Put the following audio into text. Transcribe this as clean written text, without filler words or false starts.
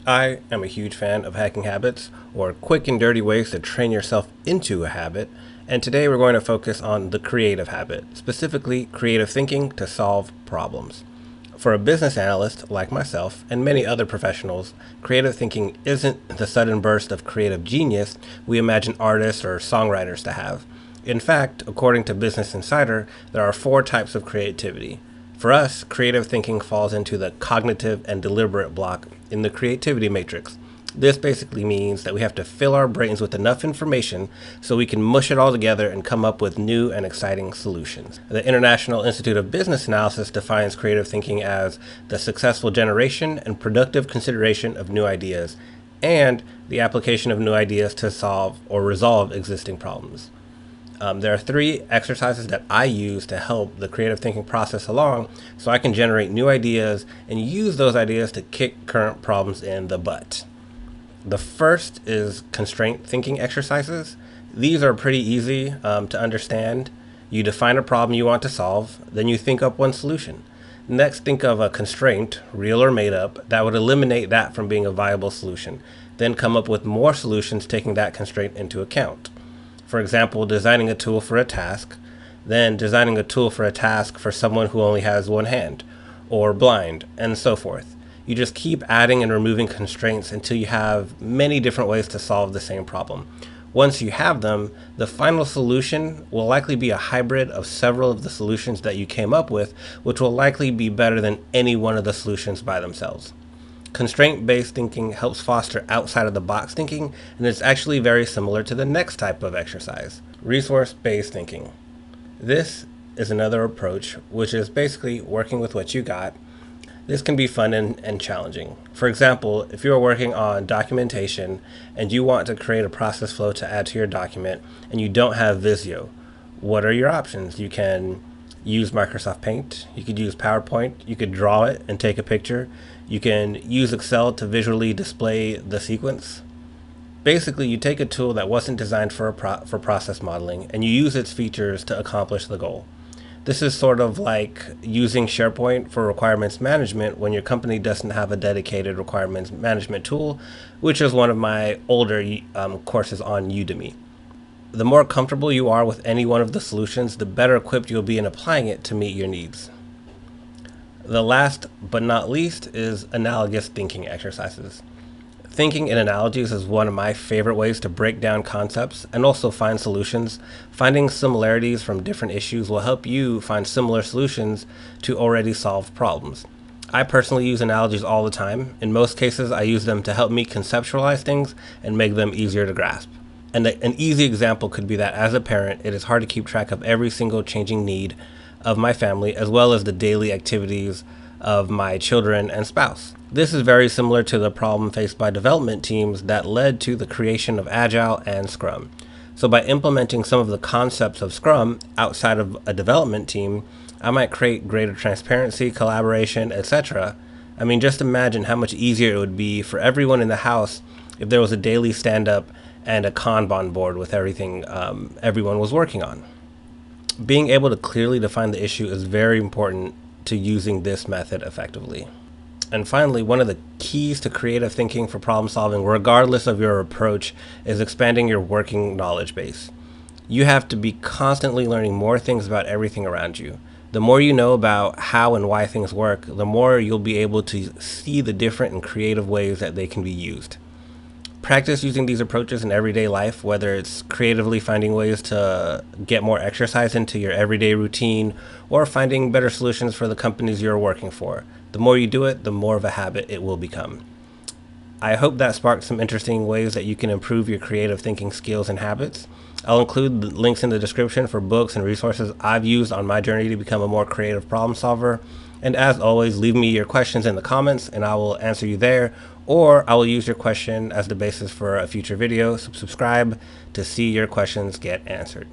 I am a huge fan of hacking habits, or quick and dirty ways to train yourself into a habit, and today we're going to focus on the creative habit, specifically creative thinking to solve problems. For a business analyst like myself and many other professionals, creative thinking isn't the sudden burst of creative genius we imagine artists or songwriters to have. In fact, according to Business Insider, there are four types of creativity. For us, creative thinking falls into the cognitive and deliberate block in the creativity matrix. This basically means that we have to fill our brains with enough information so we can mush it all together and come up with new and exciting solutions. The International Institute of Business Analysis defines creative thinking as the successful generation and productive consideration of new ideas and the application of new ideas to solve or resolve existing problems. There are three exercises that I use to help the creative thinking process along so I can generate new ideas and use those ideas to kick current problems in the butt. The first is constraint thinking exercises. These are pretty easy to understand. You define a problem you want to solve, then you think up one solution. Next, think of a constraint, real or made up, that would eliminate that from being a viable solution. Then come up with more solutions taking that constraint into account. For example, designing a tool for a task, then designing a tool for a task for someone who only has one hand, or blind, and so forth. You just keep adding and removing constraints until you have many different ways to solve the same problem. Once you have them, the final solution will likely be a hybrid of several of the solutions that you came up with, which will likely be better than any one of the solutions by themselves. Constraint-based thinking helps foster outside-of-the-box thinking, and it's actually very similar to the next type of exercise, resource-based thinking. This is another approach, which is basically working with what you got. This can be fun and challenging. For example, if you're working on documentation and you want to create a process flow to add to your document and you don't have Visio, what are your options? You can use Microsoft Paint, you could use PowerPoint, you could draw it and take a picture, you can use Excel to visually display the sequence. Basically, you take a tool that wasn't designed for process modeling and you use its features to accomplish the goal. This is sort of like using SharePoint for requirements management when your company doesn't have a dedicated requirements management tool, which is one of my older courses on Udemy. The more comfortable you are with any one of the solutions, the better equipped you'll be in applying it to meet your needs. The last but not least is analogous thinking exercises. Thinking in analogies is one of my favorite ways to break down concepts and also find solutions. Finding similarities from different issues will help you find similar solutions to already solved problems. I personally use analogies all the time. In most cases, I use them to help me conceptualize things and make them easier to grasp. And an easy example could be that as a parent, it is hard to keep track of every single changing need of my family, as well as the daily activities of my children and spouse. This is very similar to the problem faced by development teams that led to the creation of Agile and Scrum. So by implementing some of the concepts of Scrum outside of a development team, I might create greater transparency, collaboration, etc. I mean, just imagine how much easier it would be for everyone in the house if there was a daily stand-up and a Kanban board with everything everyone was working on. Being able to clearly define the issue is very important to using this method effectively. And finally, one of the keys to creative thinking for problem solving, regardless of your approach, is expanding your working knowledge base. You have to be constantly learning more things about everything around you. The more you know about how and why things work, the more you'll be able to see the different and creative ways that they can be used. Practice using these approaches in everyday life, whether it's creatively finding ways to get more exercise into your everyday routine or finding better solutions for the companies you're working for. The more you do it, the more of a habit it will become. I hope that sparked some interesting ways that you can improve your creative thinking skills and habits. I'll include the links in the description for books and resources I've used on my journey to become a more creative problem solver. And as always, leave me your questions in the comments and I will answer you there, or I will use your question as the basis for a future video. So subscribe to see your questions get answered.